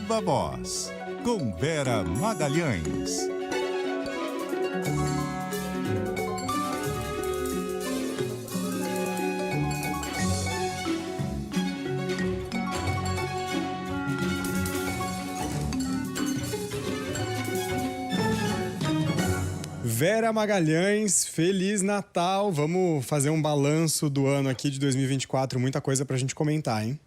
Viva Voz, com Vera Magalhães. Vera Magalhães, Feliz Natal! Vamos fazer um balanço do ano aqui de 2024, muita coisa pra gente comentar, hein?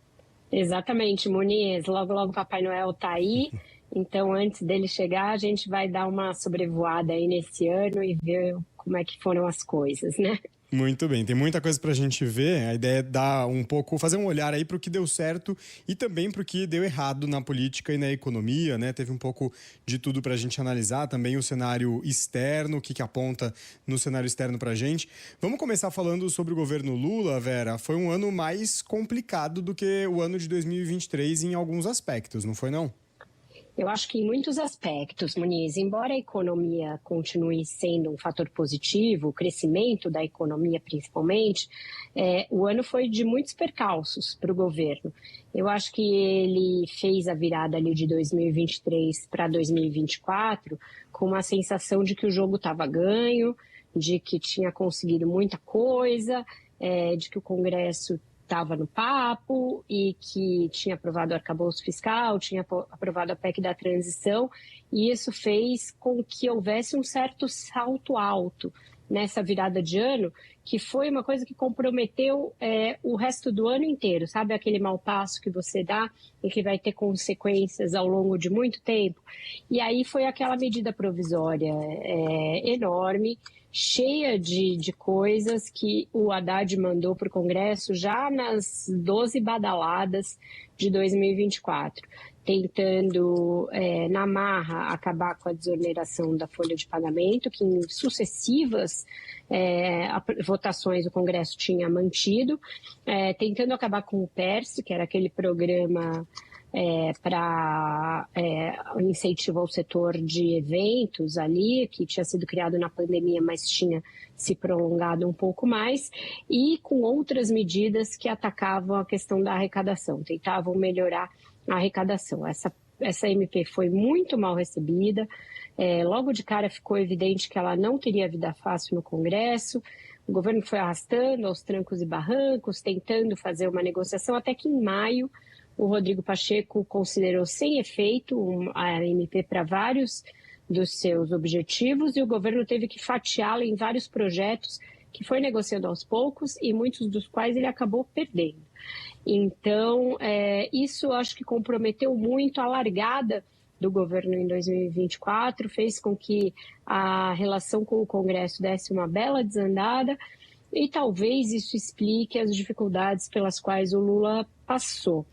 Exatamente, Muniz. Logo, logo o Papai Noel tá aí, então antes dele chegar a gente vai dar uma sobrevoada aí nesse ano e ver como é que foram as coisas, né? Muito bem, tem muita coisa pra gente ver. A ideia é dar um pouco, fazer um olhar aí pro que deu certo e também pro que deu errado na política e na economia, né? Teve um pouco de tudo pra gente analisar, também o cenário externo, o que aponta no cenário externo pra gente. Vamos começar falando sobre o governo Lula, Vera. Foi um ano mais complicado do que o ano de 2023 em alguns aspectos, não foi não? Eu acho que em muitos aspectos, Muniz, embora a economia continue sendo um fator positivo, o crescimento da economia principalmente, o ano foi de muitos percalços para o governo. Eu acho que ele fez a virada ali de 2023 para 2024 com uma sensação de que o jogo estava ganho, de que tinha conseguido muita coisa, de que o Congresso estava no papo e que tinha aprovado o arcabouço fiscal, tinha aprovado a PEC da transição, e isso fez com que houvesse um certo salto alto nessa virada de ano, que foi uma coisa que comprometeu o resto do ano inteiro, sabe? Aquele mau passo que você dá e que vai ter consequências ao longo de muito tempo. E aí foi aquela medida provisória enorme, cheia de coisas que o Haddad mandou para o Congresso já nas 12 badaladas de 2024, tentando, na marra, acabar com a desoneração da folha de pagamento, que em sucessivas votações o Congresso tinha mantido, tentando acabar com o PERSE, que era aquele programa para incentivo ao setor de eventos ali, que tinha sido criado na pandemia, mas tinha se prolongado um pouco mais, e com outras medidas que atacavam a questão da arrecadação, tentavam melhorar a arrecadação. Essa MP foi muito mal recebida, logo de cara ficou evidente que ela não teria vida fácil no Congresso. O governo foi arrastando aos trancos e barrancos, tentando fazer uma negociação, até que em maio o Rodrigo Pacheco considerou sem efeito a MP para vários dos seus objetivos e o governo teve que fatiá-la em vários projetos que foi negociando aos poucos e muitos dos quais ele acabou perdendo. Então, isso acho que comprometeu muito a largada do governo em 2024, fez com que a relação com o Congresso desse uma bela desandada e talvez isso explique as dificuldades pelas quais o Lula passou.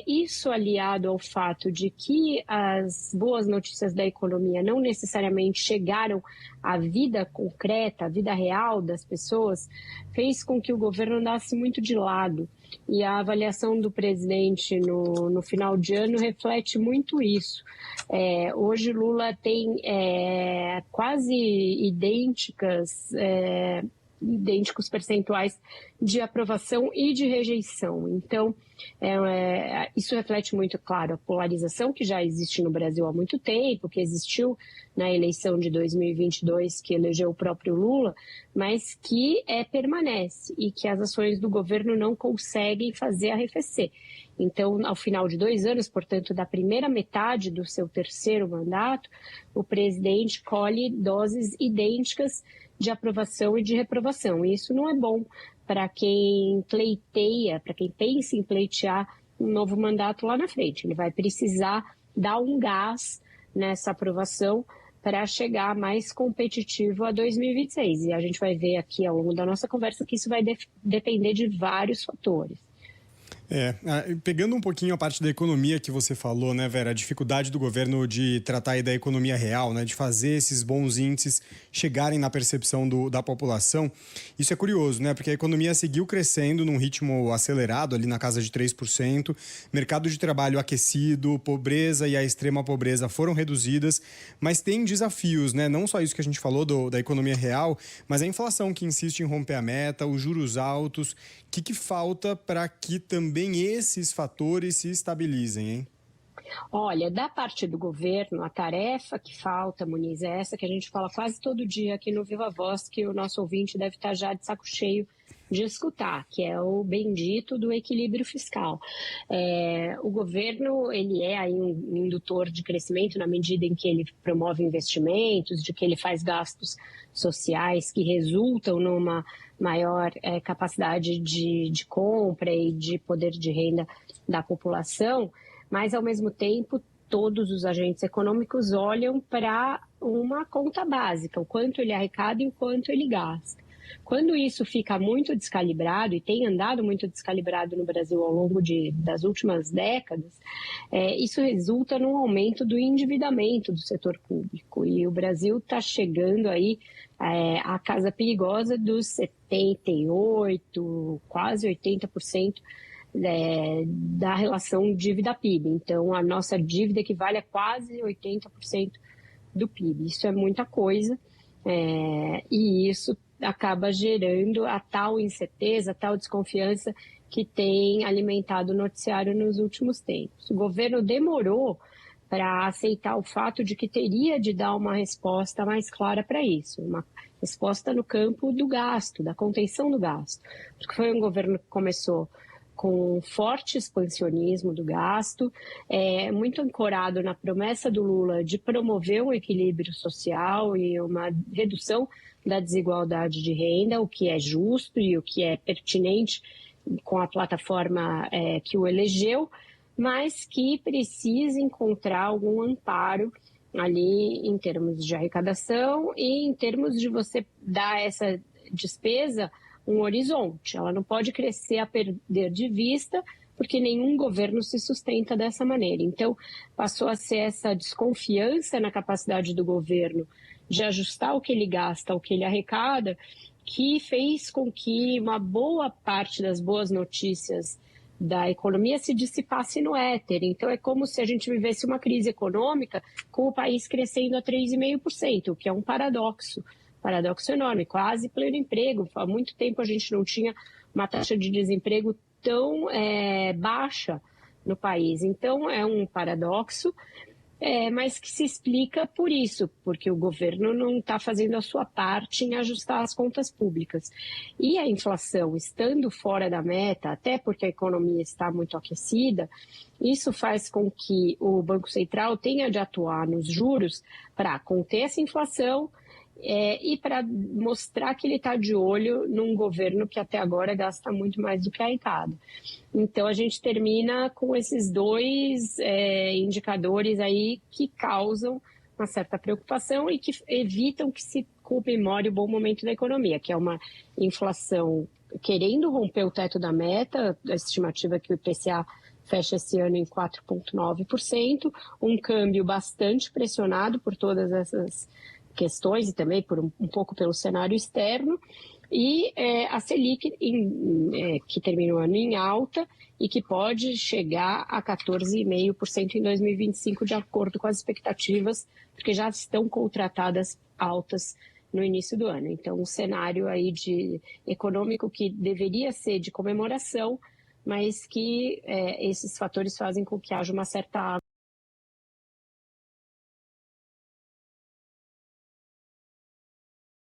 Isso aliado ao fato de que as boas notícias da economia não necessariamente chegaram à vida concreta, à vida real das pessoas, fez com que o governo andasse muito de lado. E a avaliação do presidente no final de ano reflete muito isso. Hoje Lula tem quase idênticos percentuais de aprovação e de rejeição. Então, isso reflete muito, claro, a polarização que já existe no Brasil há muito tempo, que existiu na eleição de 2022, que elegeu o próprio Lula, mas que permanece e que as ações do governo não conseguem fazer arrefecer. Então, ao final de 2 anos, portanto, da primeira metade do seu terceiro mandato, o presidente colhe doses idênticas de aprovação e de reprovação. E isso não é bom para quem pleiteia, para quem pensa em pleitear um novo mandato lá na frente. Ele vai precisar dar um gás nessa aprovação para chegar mais competitivo a 2026. E a gente vai ver aqui ao longo da nossa conversa que isso vai depender de vários fatores. Pegando um pouquinho a parte da economia que você falou, né, Vera, a dificuldade do governo de tratar aí da economia real, né, de fazer esses bons índices chegarem na percepção da população, isso é curioso, né, porque a economia seguiu crescendo num ritmo acelerado, ali na casa de 3%, mercado de trabalho aquecido, pobreza e a extrema pobreza foram reduzidas, mas tem desafios, né, não só isso que a gente falou da economia real, mas a inflação que insiste em romper a meta, os juros altos, o que falta para que também esses fatores se estabilizem, hein? Olha, da parte do governo, a tarefa que falta, Muniz, é essa que a gente fala quase todo dia aqui no Viva Voz, que o nosso ouvinte deve estar já de saco cheio de escutar, que é o bendito do equilíbrio fiscal. O governo, ele é aí um indutor de crescimento na medida em que ele promove investimentos, de que ele faz gastos sociais que resultam numa maior capacidade de compra e de poder de renda da população, mas, ao mesmo tempo, todos os agentes econômicos olham para uma conta básica, o quanto ele arrecada e o quanto ele gasta. Quando isso fica muito descalibrado, e tem andado muito descalibrado no Brasil ao longo das últimas décadas, isso resulta num aumento do endividamento do setor público. E o Brasil está chegando aí à casa perigosa dos 78%, quase 80%, da relação dívida-PIB. Então, a nossa dívida equivale a quase 80% do PIB. Isso é muita coisa, e isso acaba gerando a tal incerteza, a tal desconfiança que tem alimentado o noticiário nos últimos tempos. O governo demorou para aceitar o fato de que teria de dar uma resposta mais clara para isso, uma resposta no campo do gasto, da contenção do gasto, porque foi um governo que começou com forte expansionismo do gasto, muito ancorado na promessa do Lula de promover um equilíbrio social e uma redução da desigualdade de renda, o que é justo e o que é pertinente com a plataforma que o elegeu, mas que precisa encontrar algum amparo ali em termos de arrecadação e em termos de você dar essa despesa um horizonte. Ela não pode crescer a perder de vista, porque nenhum governo se sustenta dessa maneira. Então, passou a ser essa desconfiança na capacidade do governo de ajustar o que ele gasta, o que ele arrecada, que fez com que uma boa parte das boas notícias da economia se dissipasse no éter. Então, é como se a gente vivesse uma crise econômica com o país crescendo a 3,5%, o que é um paradoxo enorme, quase pleno emprego. Há muito tempo a gente não tinha uma taxa de desemprego tão baixa no país. Então, é um paradoxo, mas que se explica por isso, porque o governo não está fazendo a sua parte em ajustar as contas públicas. E a inflação estando fora da meta, até porque a economia está muito aquecida, isso faz com que o Banco Central tenha de atuar nos juros para conter essa inflação, e para mostrar que ele está de olho num governo que até agora gasta muito mais do que arrecada. Então, a gente termina com esses dois indicadores aí que causam uma certa preocupação e que evitam que se comemore o bom momento da economia, que é uma inflação querendo romper o teto da meta, a estimativa é que o IPCA fecha esse ano em 4,9%, um câmbio bastante pressionado por todas essas questões e também por um pouco pelo cenário externo, e a Selic, que termina o ano em alta e que pode chegar a 14,5% em 2025, de acordo com as expectativas, porque já estão contratadas altas no início do ano. Então, um cenário aí econômico que deveria ser de comemoração, mas que esses fatores fazem com que haja uma certa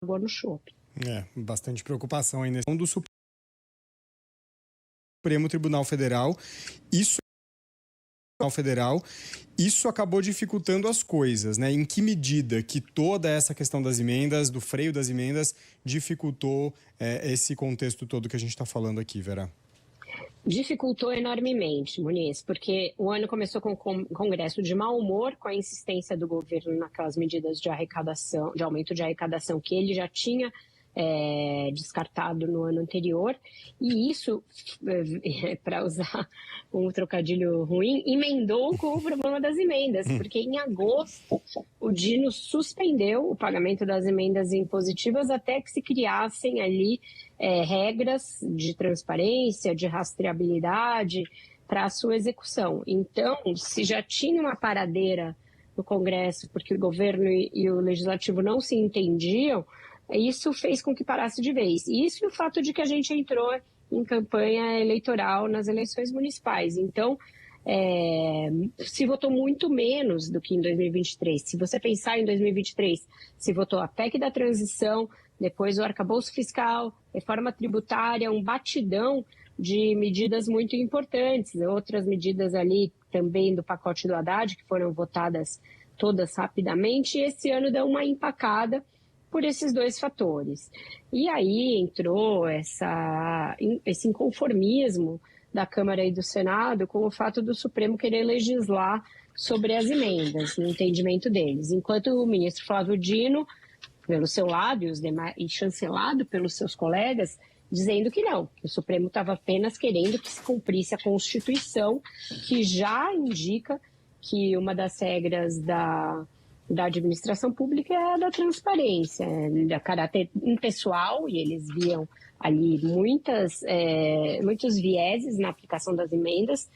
água no chope. Bastante preocupação aí nesse do Supremo Tribunal Federal. Isso acabou dificultando as coisas, né? Em que medida que toda essa questão das emendas, do freio das emendas, dificultou esse contexto todo que a gente está falando aqui, Vera? Dificultou enormemente, Muniz, porque o ano começou com um congresso de mau humor, com a insistência do governo naquelas medidas de arrecadação, de aumento de arrecadação que ele já tinha descartado no ano anterior, e isso, para usar um trocadilho ruim, emendou com o problema das emendas, porque em agosto o Dino suspendeu o pagamento das emendas impositivas até que se criassem ali regras de transparência, de rastreabilidade para a sua execução. Então, se já tinha uma paradeira no Congresso, porque o governo e o Legislativo não se entendiam, isso fez com que parasse de vez. Isso e o fato de que a gente entrou em campanha eleitoral nas eleições municipais. Então, se votou muito menos do que em 2023. Se você pensar em 2023, se votou a PEC da transição, depois o arcabouço fiscal, reforma tributária, um batidão de medidas muito importantes, outras medidas ali também do pacote do Haddad, que foram votadas todas rapidamente, e esse ano deu uma empacada por esses dois fatores. E aí entrou esse inconformismo da Câmara e do Senado com o fato do Supremo querer legislar sobre as emendas, no entendimento deles. Enquanto o ministro Flávio Dino, pelo seu lado, e chancelado pelos seus colegas, dizendo que não, que o Supremo estava apenas querendo que se cumprisse a Constituição, que já indica que uma das regras da administração pública é a da transparência, de caráter impessoal, e eles viam ali muitos vieses na aplicação das emendas,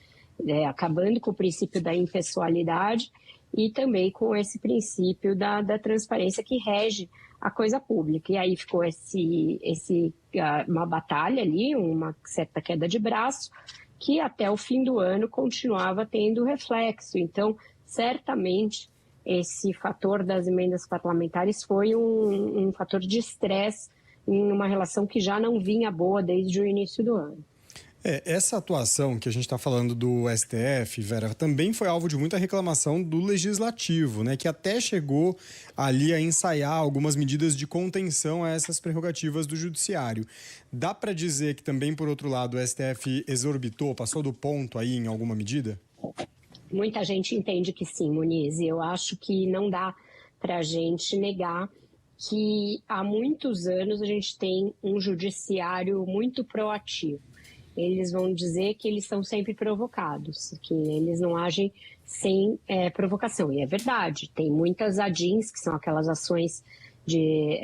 acabando com o princípio da impessoalidade e também com esse princípio da transparência que rege a coisa pública. E aí ficou uma batalha ali, uma certa queda de braço, que até o fim do ano continuava tendo reflexo. Então, certamente, esse fator das emendas parlamentares foi um fator de estresse em uma relação que já não vinha boa desde o início do ano. Essa atuação que a gente está falando do STF, Vera, também foi alvo de muita reclamação do Legislativo, né? Que até chegou ali a ensaiar algumas medidas de contenção a essas prerrogativas do Judiciário. Dá para dizer que também, por outro lado, o STF exorbitou, passou do ponto aí em alguma medida? Muita gente entende que sim, Muniz. Eu acho que não dá para a gente negar que há muitos anos a gente tem um judiciário muito proativo. Eles vão dizer que eles são sempre provocados, que eles não agem sem provocação. E é verdade, tem muitas ADINs, que são aquelas ações de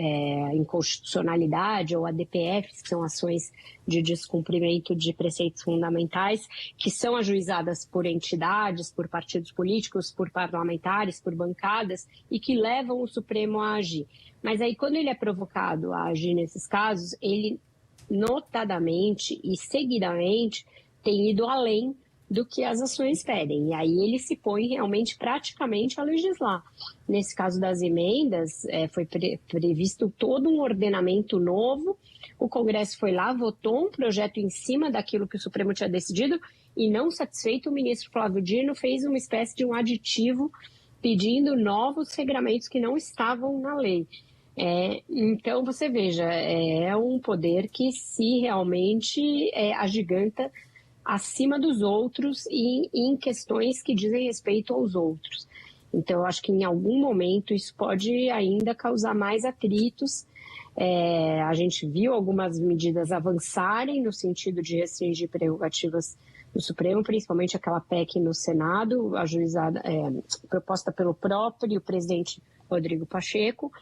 inconstitucionalidade, ou ADPFs, que são ações de descumprimento de preceitos fundamentais, que são ajuizadas por entidades, por partidos políticos, por parlamentares, por bancadas, e que levam o Supremo a agir. Mas aí, quando ele é provocado a agir nesses casos, ele notadamente e seguidamente tem ido além do que as ações pedem. E aí ele se põe realmente praticamente a legislar. Nesse caso das emendas, foi previsto todo um ordenamento novo. O Congresso foi lá, votou um projeto em cima daquilo que o Supremo tinha decidido e, não satisfeito, o ministro Flávio Dino fez uma espécie de um aditivo pedindo novos regramentos que não estavam na lei. Então, você veja, é um poder que se realmente agiganta acima dos outros e em questões que dizem respeito aos outros. Então, eu acho que em algum momento isso pode ainda causar mais atritos. A gente viu algumas medidas avançarem no sentido de restringir prerrogativas do Supremo, principalmente aquela PEC no Senado, ajuizada, proposta pelo próprio presidente Rodrigo Pacheco,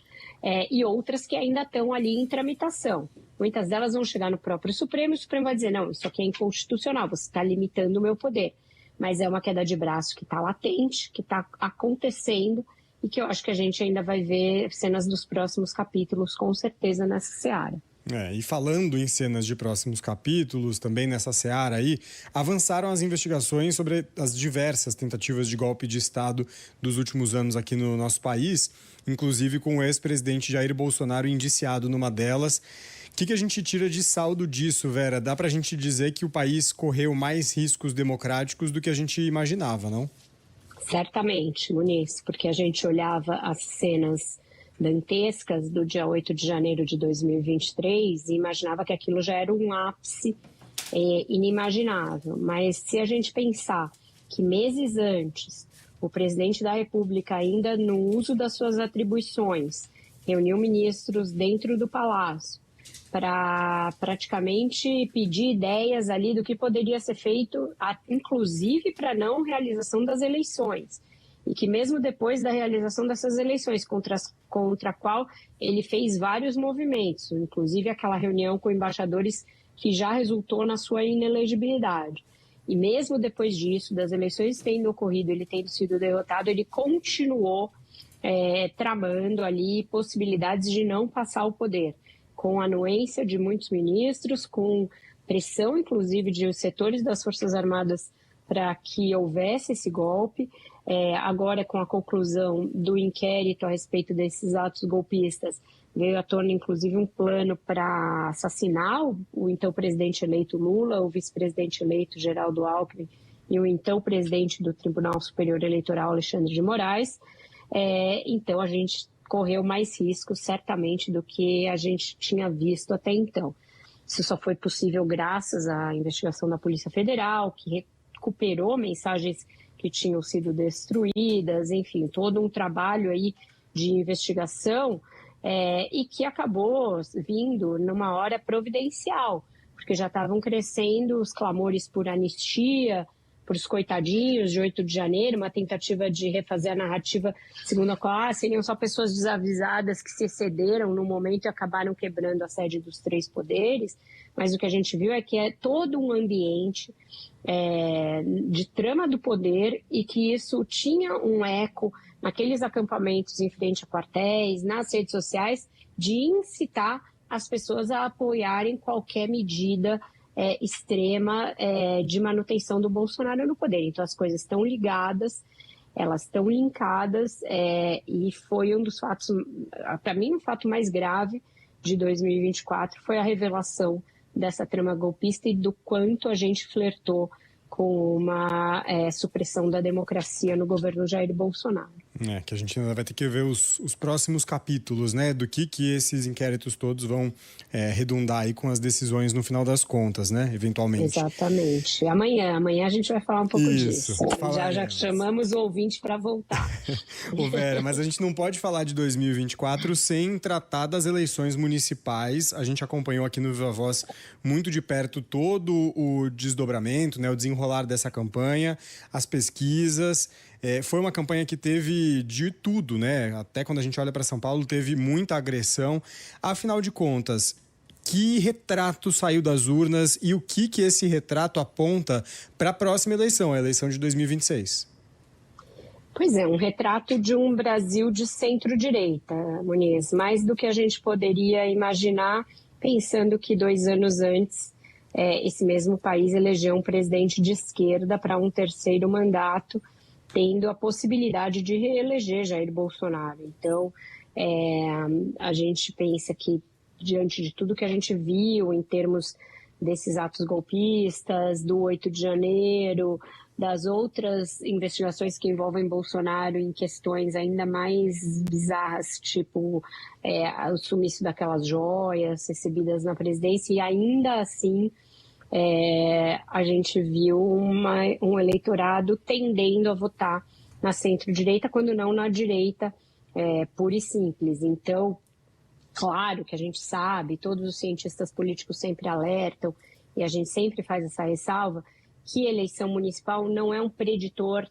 e outras que ainda estão ali em tramitação. Muitas delas vão chegar no próprio Supremo e o Supremo vai dizer, não, isso aqui é inconstitucional, você está limitando o meu poder. Mas é uma queda de braço que está latente, que está acontecendo e que eu acho que a gente ainda vai ver cenas dos próximos capítulos, com certeza, nessa seara. E falando em cenas de próximos capítulos, também nessa seara aí, avançaram as investigações sobre as diversas tentativas de golpe de Estado dos últimos anos aqui no nosso país, inclusive com o ex-presidente Jair Bolsonaro indiciado numa delas. O que a gente tira de saldo disso, Vera? Dá pra gente dizer que o país correu mais riscos democráticos do que a gente imaginava, não? Certamente, Muniz, porque a gente olhava as cenas dantescas do dia 8 de janeiro de 2023 e imaginava que aquilo já era um ápice inimaginável. Mas se a gente pensar que meses antes o presidente da República, ainda no uso das suas atribuições, reuniu ministros dentro do Palácio para praticamente pedir ideias ali do que poderia ser feito, inclusive para a não realização das eleições. E que mesmo depois da realização dessas eleições, contra a qual ele fez vários movimentos, inclusive aquela reunião com embaixadores que já resultou na sua inelegibilidade. E mesmo depois disso, das eleições tendo ocorrido, ele tendo sido derrotado, ele continuou tramando ali possibilidades de não passar o poder, com a anuência de muitos ministros, com pressão, inclusive, de setores das Forças Armadas para que houvesse esse golpe. Agora, com a conclusão do inquérito a respeito desses atos golpistas, veio à tona, inclusive, um plano para assassinar o então presidente eleito Lula, o vice-presidente eleito Geraldo Alckmin e o então presidente do Tribunal Superior Eleitoral, Alexandre de Moraes. Então, a gente correu mais riscos, certamente, do que a gente tinha visto até então. Isso só foi possível graças à investigação da Polícia Federal, que recuperou mensagens que tinham sido destruídas, enfim, todo um trabalho aí de investigação e que acabou vindo numa hora providencial, porque já estavam crescendo os clamores por anistia, por os coitadinhos de 8 de janeiro, uma tentativa de refazer a narrativa segundo a qual seriam só pessoas desavisadas que se excederam no momento e acabaram quebrando a sede dos 3 poderes. Mas o que a gente viu é que é todo um ambiente de trama do poder e que isso tinha um eco naqueles acampamentos em frente a quartéis, nas redes sociais, de incitar as pessoas a apoiarem qualquer medida extrema de manutenção do Bolsonaro no poder. Então, as coisas estão ligadas, elas estão linkadas, e foi um dos fatos, para mim, o fato mais grave de 2024 foi a revelação dessa trama golpista e do quanto a gente flertou com uma supressão da democracia no governo Jair Bolsonaro. Que a gente ainda vai ter que ver os próximos capítulos, né, do que esses inquéritos todos vão redundar aí com as decisões no final das contas, né, eventualmente. Exatamente. Amanhã a gente vai falar um pouco disso. Já chamamos o ouvinte para voltar. Ô Vera, mas a gente não pode falar de 2024 sem tratar das eleições municipais. A gente acompanhou aqui no Viva Voz muito de perto todo o desdobramento, né, o desenrolar dessa campanha, as pesquisas. Foi uma campanha que teve de tudo, né? Até quando a gente olha para São Paulo, teve muita agressão. Afinal de contas, que retrato saiu das urnas e o que esse retrato aponta para a próxima eleição, a eleição de 2026? Pois é, um retrato de um Brasil de centro-direita, Muniz. Mais do que a gente poderia imaginar, pensando que 2 anos antes, esse mesmo país elegeu um presidente de esquerda para um 3º mandato, tendo a possibilidade de reeleger Jair Bolsonaro. Então, a gente pensa que, diante de tudo que a gente viu em termos desses atos golpistas, do 8 de janeiro, das outras investigações que envolvem Bolsonaro em questões ainda mais bizarras, tipo o sumiço daquelas joias recebidas na presidência, e ainda assim a gente viu um eleitorado tendendo a votar na centro-direita, quando não na direita pura e simples. Então, claro que a gente sabe, todos os cientistas políticos sempre alertam, e a gente sempre faz essa ressalva, que eleição municipal não é um preditor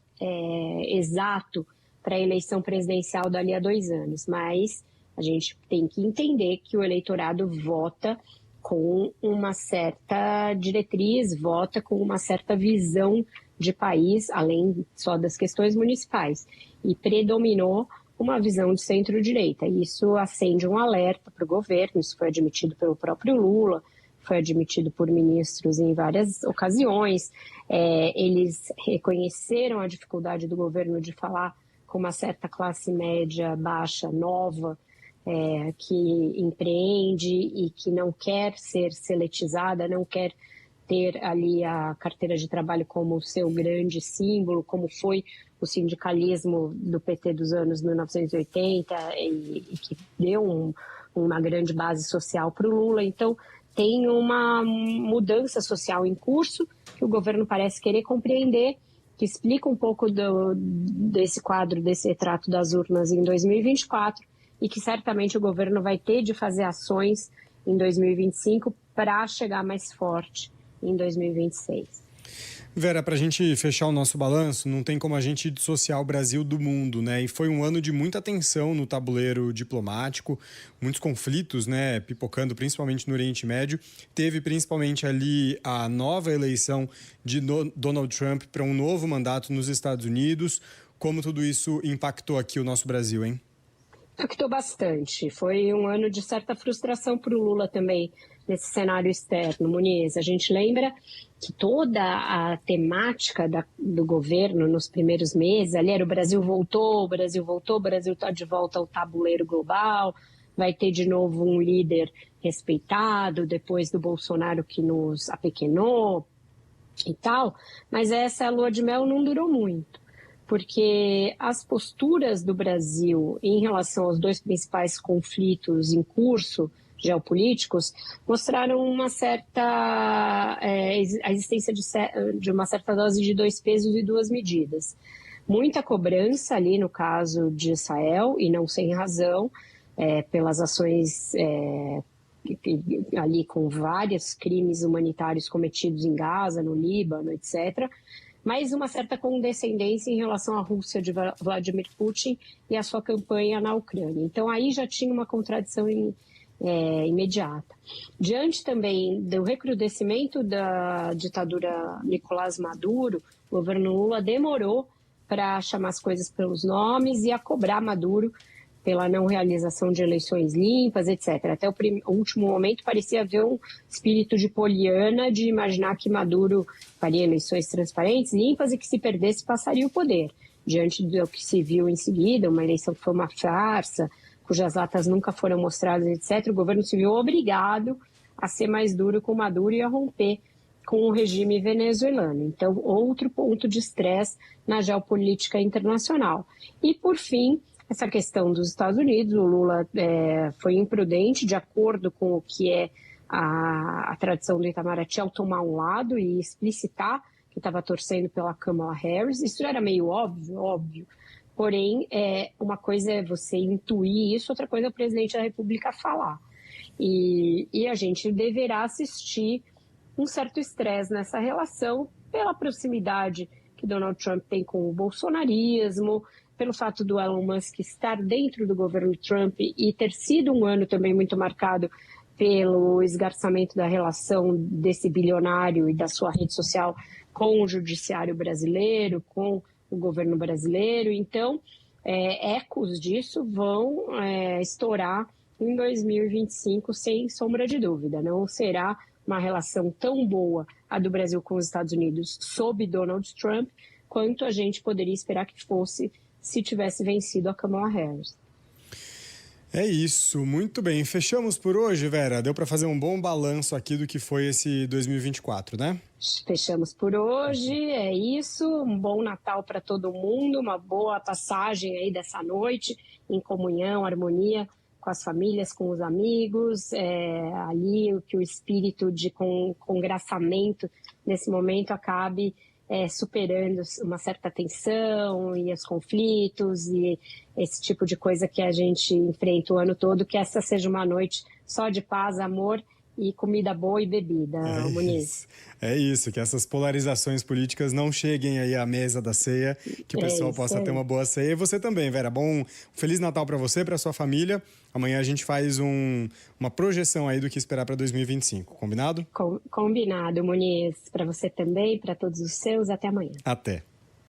exato para a eleição presidencial dali a 2 anos, mas a gente tem que entender que o eleitorado vota com uma certa diretriz, vota com uma certa visão de país, além só das questões municipais. E predominou uma visão de centro-direita. Isso acende um alerta para o governo, isso foi admitido pelo próprio Lula, foi admitido por ministros em várias ocasiões. Eles reconheceram a dificuldade do governo de falar com uma certa classe média baixa, nova, que empreende e que não quer ser seletizada, não quer ter ali a carteira de trabalho como seu grande símbolo, como foi o sindicalismo do PT dos anos 1980 e que deu uma grande base social para o Lula. Então, tem uma mudança social em curso que o governo parece querer compreender, que explica um pouco desse quadro, desse retrato das urnas em 2024, e que certamente o governo vai ter de fazer ações em 2025 para chegar mais forte em 2026. Vera, para a gente fechar o nosso balanço, não tem como a gente dissociar o Brasil do mundo, né? E foi um ano de muita tensão no tabuleiro diplomático, muitos conflitos, né, pipocando, principalmente no Oriente Médio. Teve principalmente ali a nova eleição de Donald Trump para um novo mandato nos Estados Unidos. Como tudo isso impactou aqui o nosso Brasil, hein? Impactou bastante. Foi um ano de certa frustração para o Lula também, nesse cenário externo, Muniz. A gente lembra que toda a temática do governo nos primeiros meses, ali era o Brasil voltou, o Brasil voltou, o Brasil está de volta ao tabuleiro global, vai ter de novo um líder respeitado, depois do Bolsonaro que nos apequenou e tal, mas essa lua de mel não durou muito, porque as posturas do Brasil em relação aos dois principais conflitos em curso geopolíticos mostraram uma certa a existência de uma certa dose de dois pesos e duas medidas. Muita cobrança ali no caso de Israel, e não sem razão, pelas ações ali com vários crimes humanitários cometidos em Gaza, no Líbano, etc., mas uma certa condescendência em relação à Rússia de Vladimir Putin e a sua campanha na Ucrânia. Então, aí já tinha uma contradição imediata. Diante também do recrudescimento da ditadura Nicolás Maduro, o governo Lula demorou para chamar as coisas pelos nomes e a cobrar Maduro pela não realização de eleições limpas, etc. Até o último momento parecia haver um espírito de poliana de imaginar que Maduro faria eleições transparentes, limpas e que se perdesse passaria o poder. Diante do que se viu em seguida, uma eleição que foi uma farsa, cujas atas nunca foram mostradas, etc., o governo se viu obrigado a ser mais duro com Maduro e a romper com o regime venezuelano. Então, outro ponto de estresse na geopolítica internacional. E, por fim, essa questão dos Estados Unidos, o Lula foi imprudente, de acordo com o que é a tradição do Itamaraty, ao tomar um lado e explicitar que estava torcendo pela Kamala Harris. Isso era meio óbvio. Porém, uma coisa é você intuir isso, outra coisa é o presidente da República falar. E a gente deverá assistir um certo estresse nessa relação pela proximidade que Donald Trump tem com o bolsonarismo, pelo fato do Elon Musk estar dentro do governo Trump e ter sido um ano também muito marcado pelo esgarçamento da relação desse bilionário e da sua rede social com o judiciário brasileiro, com o governo brasileiro. Então, ecos disso vão estourar em 2025, sem sombra de dúvida. Não será uma relação tão boa a do Brasil com os Estados Unidos sob Donald Trump, quanto a gente poderia esperar que fosse se tivesse vencido a Kamala Harris. É isso, muito bem. Fechamos por hoje, Vera? Deu para fazer um bom balanço aqui do que foi esse 2024, né? Fechamos por hoje, é isso. Um bom Natal para todo mundo, uma boa passagem aí dessa noite, em comunhão, harmonia com as famílias, com os amigos, ali que o espírito de congraçamento nesse momento acabe superando uma certa tensão e os conflitos e esse tipo de coisa que a gente enfrenta o ano todo, que essa seja uma noite só de paz, amor e comida boa e bebida, Muniz. É isso, que essas polarizações políticas não cheguem aí à mesa da ceia, que o pessoal possa ter uma boa ceia. E você também, Vera. Feliz Natal para você, para sua família. Amanhã a gente faz uma projeção aí do que esperar para 2025, combinado? Combinado, Muniz. Para você também, para todos os seus. Até amanhã. Até.